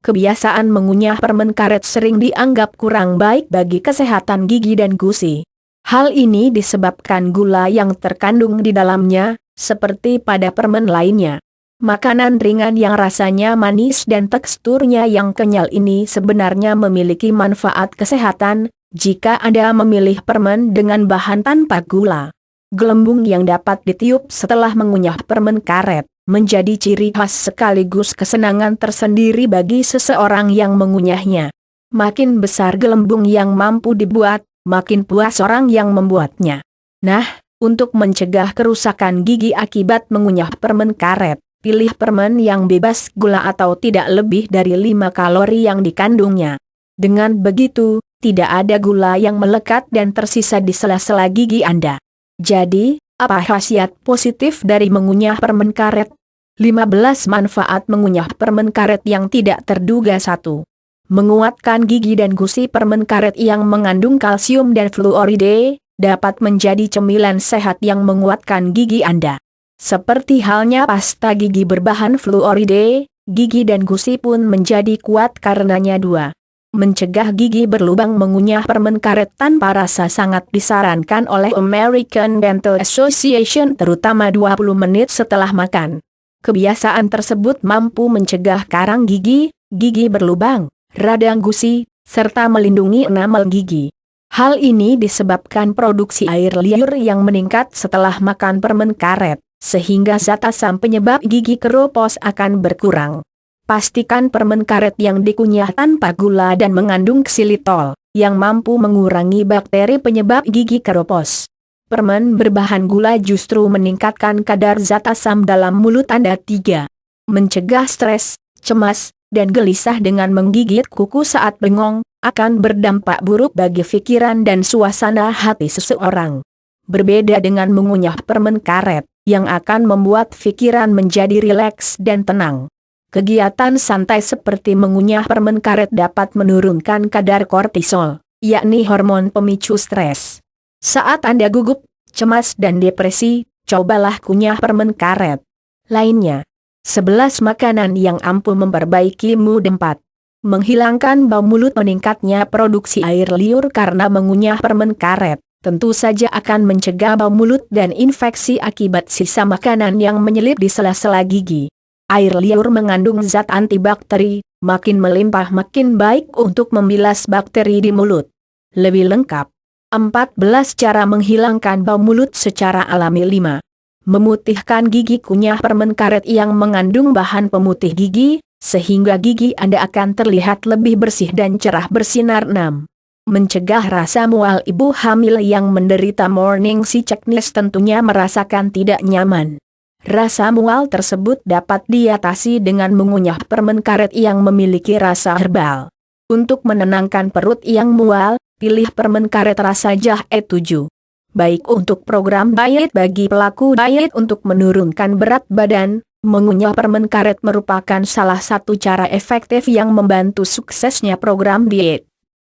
Kebiasaan mengunyah permen karet sering dianggap kurang baik bagi kesehatan gigi dan gusi. Hal ini disebabkan gula yang terkandung di dalamnya, seperti pada permen lainnya. Makanan ringan yang rasanya manis dan teksturnya yang kenyal ini sebenarnya memiliki manfaat kesehatan, jika Anda memilih permen dengan bahan tanpa gula. Gelembung yang dapat ditiup setelah mengunyah permen karet, menjadi ciri khas sekaligus kesenangan tersendiri bagi seseorang yang mengunyahnya. Makin besar gelembung yang mampu dibuat, makin puas orang yang membuatnya. Nah, untuk mencegah kerusakan gigi akibat mengunyah permen karet, pilih permen yang bebas gula atau tidak lebih dari 5 kalori yang dikandungnya. Dengan begitu, tidak ada gula yang melekat dan tersisa di sela-sela gigi Anda. Jadi, apa khasiat positif dari mengunyah permen karet? 15 manfaat mengunyah permen karet yang tidak terduga. 1. Menguatkan gigi dan gusi. Permen karet yang mengandung kalsium dan fluoride dapat menjadi cemilan sehat yang menguatkan gigi Anda. Seperti halnya pasta gigi berbahan fluoride, gigi dan gusi pun menjadi kuat karenanya. 2. Mencegah gigi berlubang. Mengunyah permen karet tanpa rasa sangat disarankan oleh American Dental Association, terutama 20 menit setelah makan. Kebiasaan tersebut mampu mencegah karang gigi, gigi berlubang, radang gusi, serta melindungi enamel gigi. Hal ini disebabkan produksi air liur yang meningkat setelah makan permen karet, sehingga zat asam penyebab gigi keropos akan berkurang. Pastikan permen karet yang dikunyah tanpa gula dan mengandung xilitol, yang mampu mengurangi bakteri penyebab gigi keropos. Permen berbahan gula justru meningkatkan kadar zat asam dalam mulut Anda. 3. Mencegah stres, cemas, dan gelisah. Dengan menggigit kuku saat bengong, akan berdampak buruk bagi pikiran dan suasana hati seseorang. Berbeda dengan mengunyah permen karet, yang akan membuat pikiran menjadi rileks dan tenang. Kegiatan santai seperti mengunyah permen karet dapat menurunkan kadar kortisol, yakni hormon pemicu stres. Saat Anda gugup, cemas dan depresi, cobalah kunyah permen karet. Lainnya, 11 makanan yang ampuh memperbaiki mood. 4. Menghilangkan bau mulut. Meningkatnya produksi air liur karena mengunyah permen karet, tentu saja akan mencegah bau mulut dan infeksi akibat sisa makanan yang menyelip di sela-sela gigi. Air liur mengandung zat antibakteri, makin melimpah makin baik untuk membilas bakteri di mulut. Lebih lengkap. 14 cara menghilangkan bau mulut secara alami. 5. Memutihkan gigi. Kunyah permen karet yang mengandung bahan pemutih gigi, sehingga gigi Anda akan terlihat lebih bersih dan cerah bersinar. 6. Mencegah rasa mual. Ibu hamil yang menderita morning sickness tentunya merasakan tidak nyaman. Rasa mual tersebut dapat diatasi dengan mengunyah permen karet yang memiliki rasa herbal. Untuk menenangkan perut yang mual, pilih permen karet rasa jahe. 7. Baik untuk program diet bagi pelaku diet untuk menurunkan berat badan, mengunyah permen karet merupakan salah satu cara efektif yang membantu suksesnya program diet.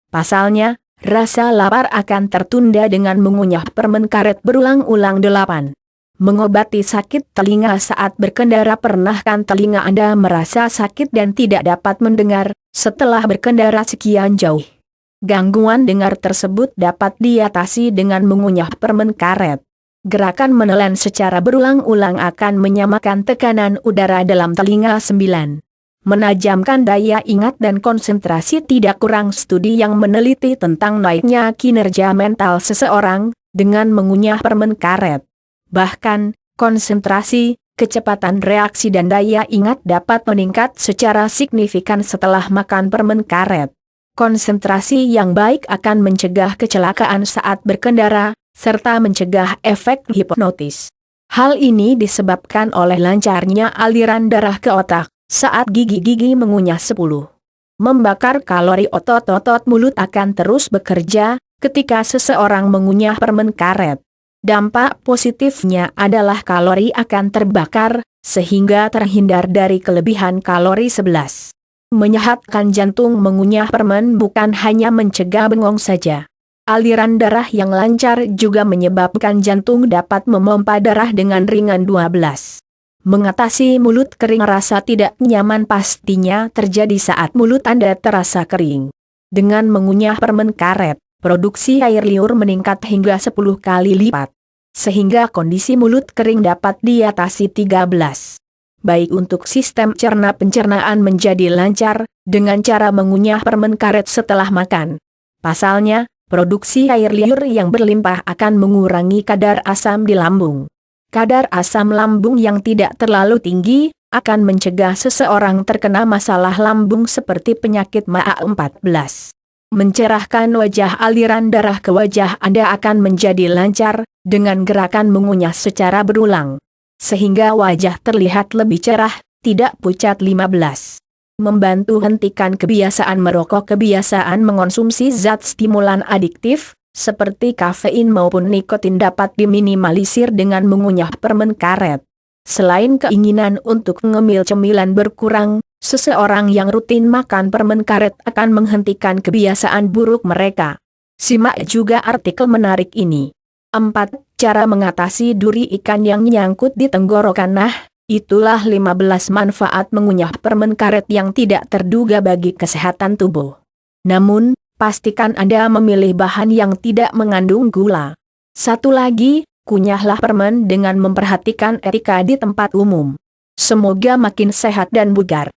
Pasalnya, rasa lapar akan tertunda dengan mengunyah permen karet berulang-ulang. 8. Mengobati sakit telinga saat berkendara. Pernahkah telinga Anda merasa sakit dan tidak dapat mendengar setelah berkendara sekian jauh? Gangguan dengar tersebut dapat diatasi dengan mengunyah permen karet. Gerakan menelan secara berulang-ulang akan menyamakan tekanan udara dalam telinga. 9. Menajamkan daya ingat dan konsentrasi. Tidak kurang studi yang meneliti tentang naiknya kinerja mental seseorang dengan mengunyah permen karet. Bahkan, konsentrasi, kecepatan reaksi dan daya ingat dapat meningkat secara signifikan setelah makan permen karet. Konsentrasi yang baik akan mencegah kecelakaan saat berkendara, serta mencegah efek hipnotis. Hal ini disebabkan oleh lancarnya aliran darah ke otak saat gigi-gigi mengunyah. 10. Membakar kalori. Otot-otot mulut akan terus bekerja ketika seseorang mengunyah permen karet. Dampak positifnya adalah kalori akan terbakar, sehingga terhindar dari kelebihan kalori. 11. Menyehatkan jantung. Mengunyah permen bukan hanya mencegah bengong saja. Aliran darah yang lancar juga menyebabkan jantung dapat memompa darah dengan ringan. 12. Mengatasi mulut kering, rasa tidak nyaman pastinya terjadi saat mulut Anda terasa kering. Dengan mengunyah permen karet, produksi air liur meningkat hingga 10 kali lipat. Sehingga kondisi mulut kering dapat diatasi 13. Baik untuk sistem cerna pencernaan menjadi lancar, dengan cara mengunyah permen karet setelah makan. Pasalnya, produksi air liur yang berlimpah akan mengurangi kadar asam di lambung. Kadar asam lambung yang tidak terlalu tinggi, akan mencegah seseorang terkena masalah lambung seperti penyakit MA14. Mencerahkan wajah, aliran darah ke wajah Anda akan menjadi lancar, dengan gerakan mengunyah secara berulang. Sehingga wajah terlihat lebih cerah, tidak pucat. 15. Membantu hentikan kebiasaan merokok. Kebiasaan mengonsumsi zat stimulan adiktif, seperti kafein maupun nikotin dapat diminimalisir dengan mengunyah permen karet. Selain keinginan untuk ngemil cemilan berkurang, seseorang yang rutin makan permen karet akan menghentikan kebiasaan buruk mereka. Simak juga artikel menarik ini. 4. Cara mengatasi duri ikan yang nyangkut di tenggorokan. Nah, itulah 15 manfaat mengunyah permen karet yang tidak terduga bagi kesehatan tubuh. Namun, pastikan Anda memilih bahan yang tidak mengandung gula. Satu lagi, kunyahlah permen dengan memperhatikan etika di tempat umum. Semoga makin sehat dan bugar.